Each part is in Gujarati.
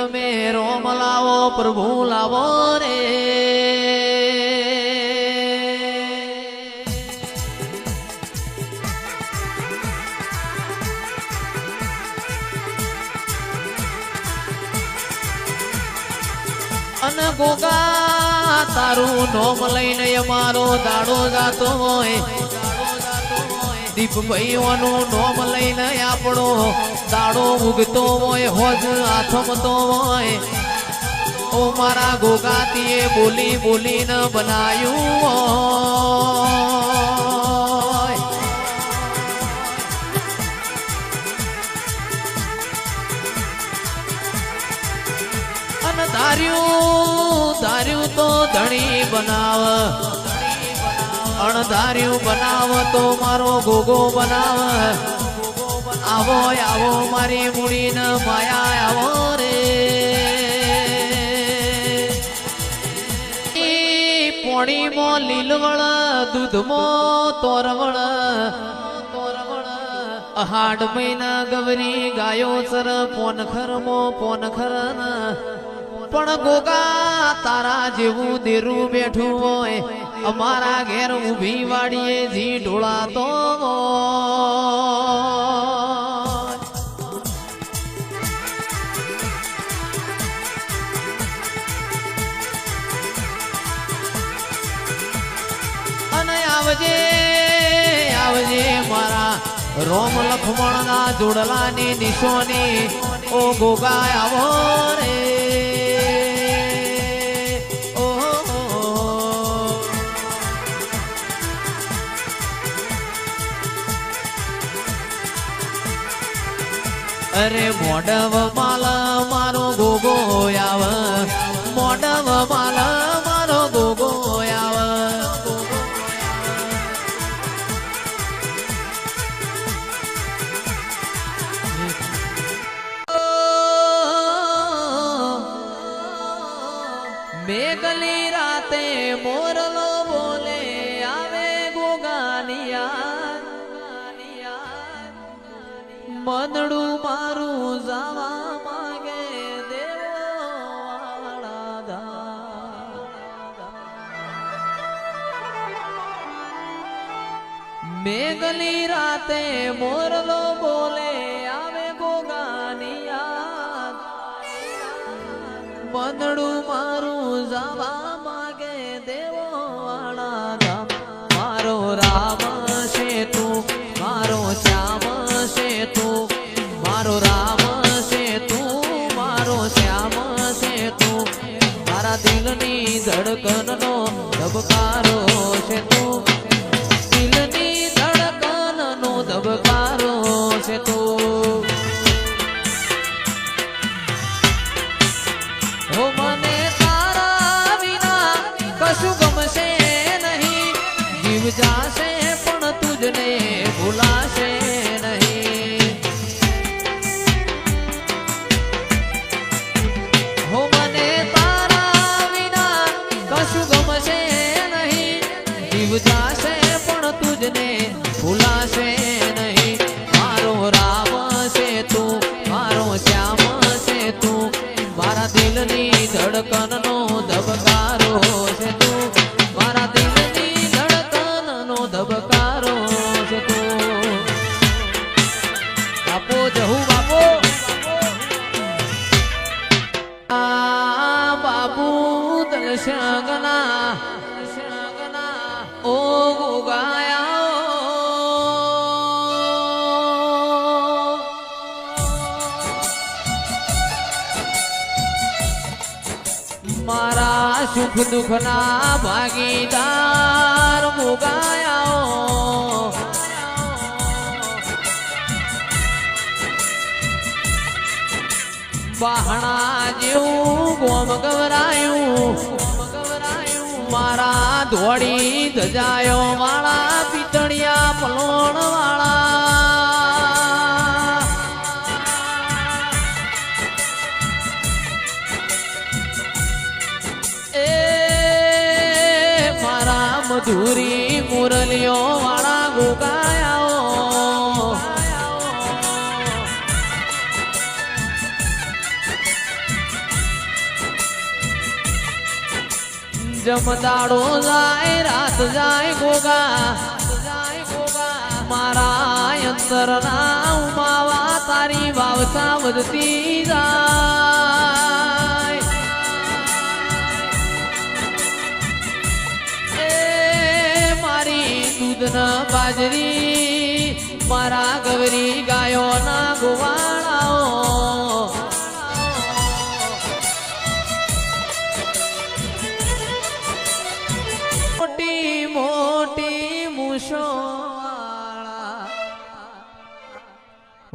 તમે રોમ લાવો પ્રભુ લાવો રે અને ગોગા તારું નોમ લઈને અમારો દાડો જાતો હોય દીપ ભાઈઓનું નોમ લઈને આપણો દાડો ઉગતો હોય હોજ આથમતો હોય ઓ મારા ગોગાતીએ બોલી બોલીને બનાયું હોય અને ધાર્યું તો ધણી બનાવ અણધાર્યું બનાવ તો મારો ગોગો બનાવ આવો આવો મારી મૂડીને માયા આવો રે પોણીમાં લીલવળ દૂધમાં તોરવળ હાડ મહિના ગવરી ગાયો સર પોનખર પણ ગોગા તારા જેવું દેરું બેઠું હોય અમારા ઘેર ઊભી વાડીએ જી ઢોળાતો અને આવજે આવજે મારા રોમ લખમણ ના જોડલાની નિશોની ઓ ગોગા આવો રે અરે મોડવ માલ મારો ગોગો આવ મોડવ માલ મારો ગોગો આવ મેઘલી રાતે મોરલો બોલે આવે ગોગાનિયા મનડું મારું જાવા માંગે મેઘલી રાતે મોરલો બોલે આવે ગોગાની યાદ મનડું મારું જાવા માંગે દેવો વાળા ધામ મારો રામ છે તું મારો શ્યામ છે તું મારો રામ છે તું મારો શ્યામ છે તું મારા દિલની ધડકનનો ધબકારો છે તું દિલની ધડકનનો ધબકારો છે તું હો મને તારા વિના કશું ગમશે નહીં જીવ જાશે પણ તુજને ભૂલાશે નહીં હો મને તારા વિના કશું ગમશે નહીં જીવ જાશે પણ તુજને ભૂલાશે નહીં મારો રામ છે તું મારો શ્યામ છે તું મારા દિલની ધડકનનો ધબકારો છે તું મારા દિલની ધડકનનો ધબકારો છે તું બાપો જહુ બાપો બાપુ દલશગના ઓ ગોગાયા મારા સુખ દુઃખ ના ભાગીદાર ગોગાયા બહાણા જેવું ગોમ ગવરાયું મારા ધોળી ધજાયો વાળા પિતળિયા પલોણ વાળા એ મારા મધુરી મુરલીઓ વાળા ગોગાયાઓ જમદાડો જાય રાત જાય ગોગા મારા અંતરના ઉમાવા તારી વાવસા વધતી જાય એ મારી દૂધના બાજરી મારા ગવરી ગાયોના ગોવાળાઓ મોટી મોટી મૂછો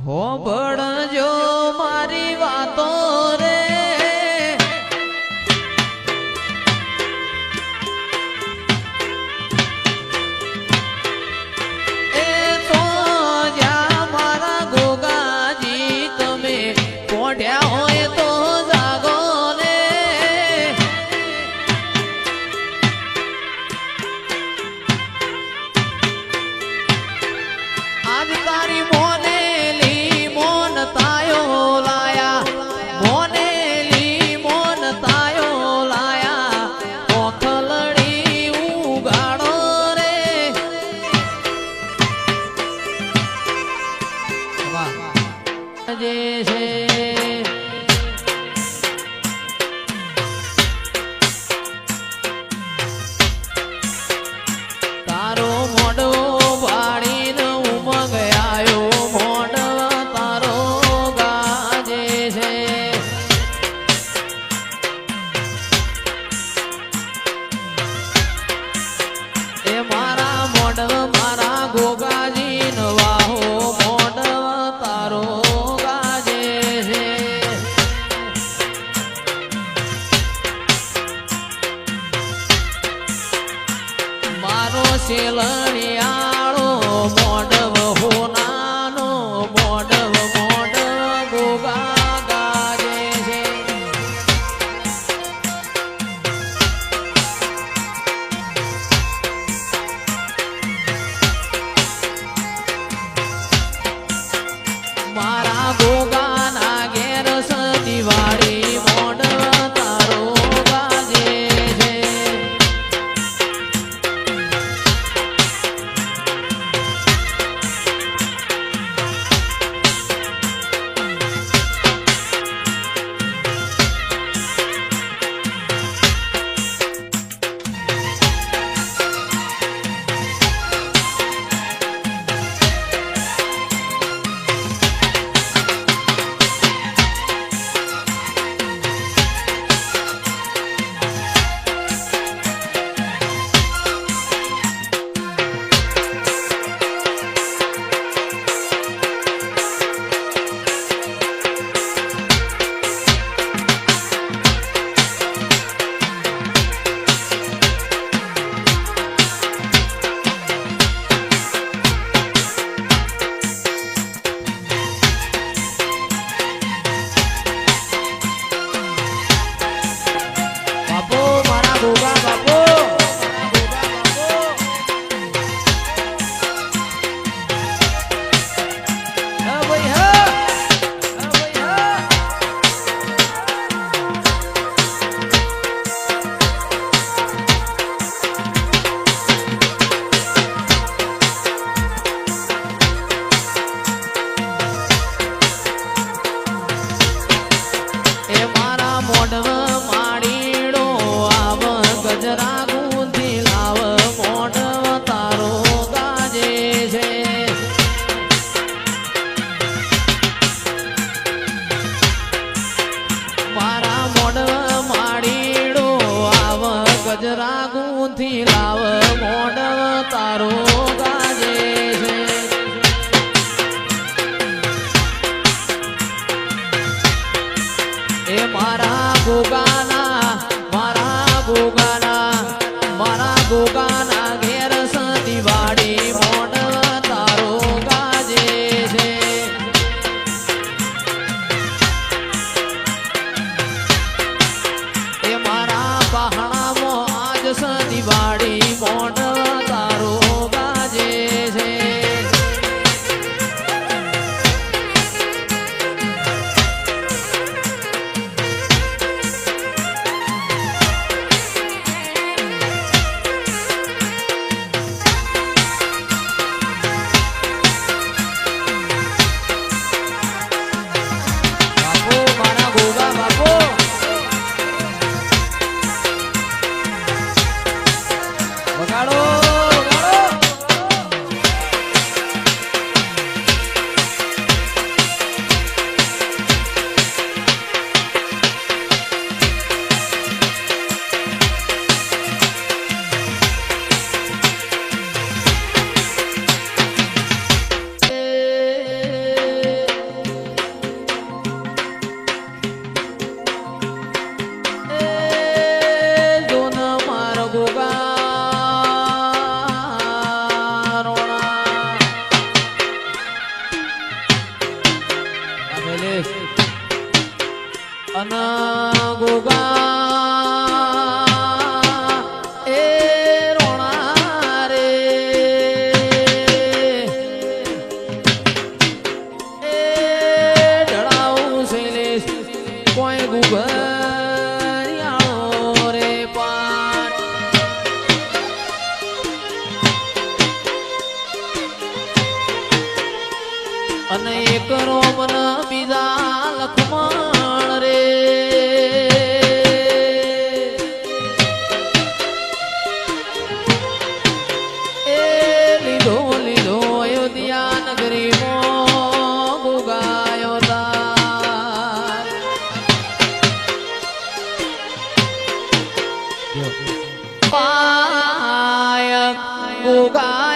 હો ભણજો મારી વાતો રે એ તો જ્યાં મારા ગોગાજી તમે પોઢ્યા હોય તો જાગો ને આજ તારી મોને તારો મોડો વાળીને ઉમંગ આયો મોડવ તારો ગાજે છે એ મારા મોડવ મારા ગોગાજી નવાહો મોડવ તારો ગાજે છે મારો શેલણિયાળો મોડવ હોનાનો મોડવ મોડવ ગોગા ગાજે છે મારા ગોગાના ઘેર દિવાળી મોડવ તારો ગાજે છે ગજરા ગુંથી લાવ મોડવ તારો ગાજે છે એ મારા ગોગાના ઘેર દિવાળી મોડવ તારો ગાજે છે એ મારા પહાણામાં આજ દિવાળી મોડવ તારો ગાજે ગાડો અને એક રોમન બીજા લખમણ રે એ લીધો લીધો અયોધ્યા નગરી મો ગુગાયો તાર પાયક ગુગા